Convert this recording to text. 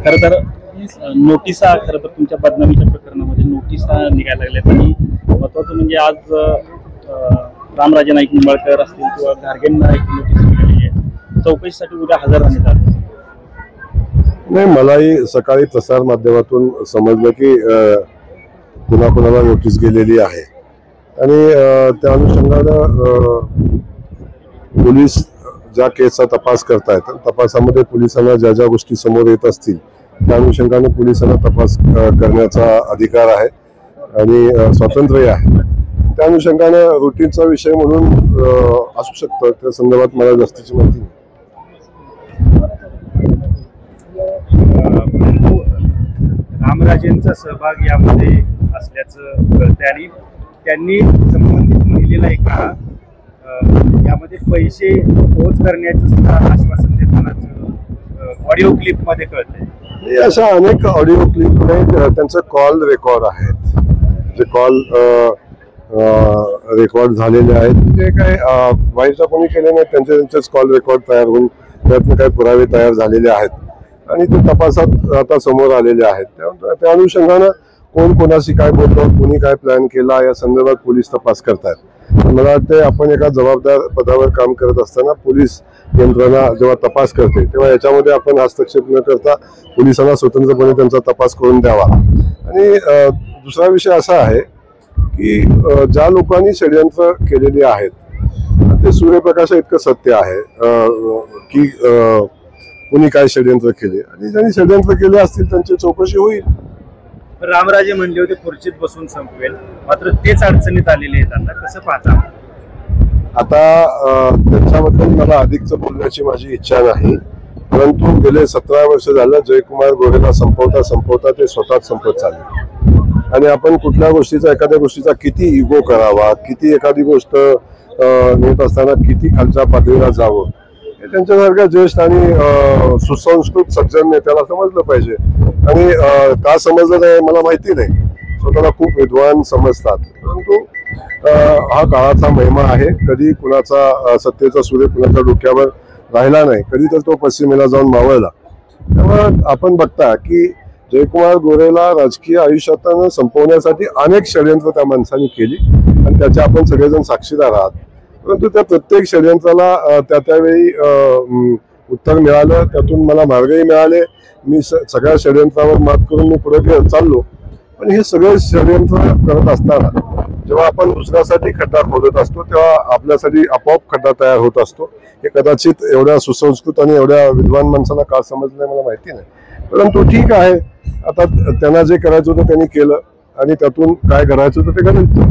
खरं तर नोटिसा खरं तर तुमच्या बदनामीच्या प्रकरणामध्ये नोटिसा निघायला लागल्यात आणि महत्त्वाचं म्हणजे आज रामराजे नाईक निंबाळकर असतील किंवा गार्गेंना एक नोटीस निघालेली आहे, चौकशीसाठी उद्या हजर राहण्यात आलं. नाही, मलाही सकाळी प्रसार माध्यमातून समजलं की कुणाकुणाला नोटीस गेलेली आहे आणि त्या अनुषंगानं पोलीस ज्या केसचा तपास करतायत, तपासामध्ये पोलिसांना ज्या ज्या गोष्टी समोर येत असतील त्या अनुषंगाने पोलिसांना तपास करण्याचा अधिकार आहे आणि स्वातंत्र्य आहे. त्या अनुषंगाने रुटीनचा विषय म्हणून असू शकतं, त्या संदर्भात मला जास्तीची माहिती नाही. रामराजेंचा सहभाग यामध्ये असल्याचं कळतंय आणि त्यांनी संबंधित महिलेला एका यामध्ये पैसे पोच करण्याचं सुद्धा आश्वासन देतानाच ऑडिओ क्लिप मध्ये कळतंय. अशा अनेक ऑडिओ क्लिपमध्ये त्यांचे कॉल रेकॉर्ड आहेत, जे कॉल रेकॉर्ड झालेले आहेत, जे काय वाईटचा कोणी केले नाही, त्यांचेच कॉल रेकॉर्ड तयार होऊन त्यातून काही पुरावे तयार झालेले आहेत आणि ते तपासात आता समोर आलेले आहेत. त्या अनुषंगानं कोण कोणाशी काय बोलतो, कोणी काय प्लॅन केला या संदर्भात पोलीस तपास करतात. मला वाटते आपण एका जबाबदार पदावर काम करत असताना पोलीस यंत्रणा जेव्हा तपास करते तेव्हा याच्यामध्ये आपण हस्तक्षेप न करता पोलिसांना स्वतंत्रपणे त्यांचा तपास करून द्यावा. आणि दुसरा विषय असा आहे की ज्या लोकांनी षडयंत्र केलेली आहेत ते सूर्यप्रकाश इतकं सत्य आहे की कोणी काय षडयंत्र केले आणि ज्यांनी षडयंत्र केले असतील त्यांची चौकशी होईल. रामराजे म्हणले होते खुर्चीत बसून संपवेल, मात्र तेच अडचणीत आलेले आहेत. आता कसं पाहता? आता त्याच्याबद्दल मला अधिकच बोलण्याची माझी इच्छा नाही, परंतु गेले 17 वर्ष झालं जयकुमार गोरेला संपवता ते स्वतःच संपत चालले आणि आपण कुठल्या गोष्टीचा, एखाद्या गोष्टीचा किती इगो करावा, किती एखादी गोष्ट नेत असताना किती खालच्या पातळीला जावं, हे त्यांच्यासारख्या ज्येष्ठ आणि सुसंस्कृत सज्जन नेत्याला समजलं पाहिजे. आणि का समजलं नाही मला माहिती नाही, स्वतःला खूप विद्वान समजतात, परंतु हा काळाचा महिमा आहे. कधी कुणाचा सत्तेचा सूर्य कुणाच्या डोक्यावर राहिला नाही, कधी तर तो पश्चिमेला जाऊन मावळला. त्यामुळे आपण बघता की जयकुमार गोरेला राजकीय आयुष्यात संपवण्यासाठी अनेक षडयंत्र त्या माणसाने केली आणि त्याचे आपण सगळेजण साक्षीदार आहात. परंतु त्या प्रत्येक षडयंत्राला त्यावेळी उत्तर मिळालं, त्यातून मला मार्गही मिळाले. मी सगळ्या षडयंत्रावर मात करून मी पुढे चाललो. पण हे सगळे षडयंत्र करत असताना जेव्हा आपण दुसऱ्यासाठी खड्डा खोदत असतो तेव्हा आपल्यासाठी आपोआप खड्डा तयार होत असतो. हे कदाचित एवढ्या सुसंस्कृत आणि एवढ्या विद्वान माणसाला का समजलं मला माहिती नाही, परंतु ठीक आहे. आता त्यांना जे करायचं होतं त्यांनी केलं आणि त्यातून काय करायचं होतं ते करायचं.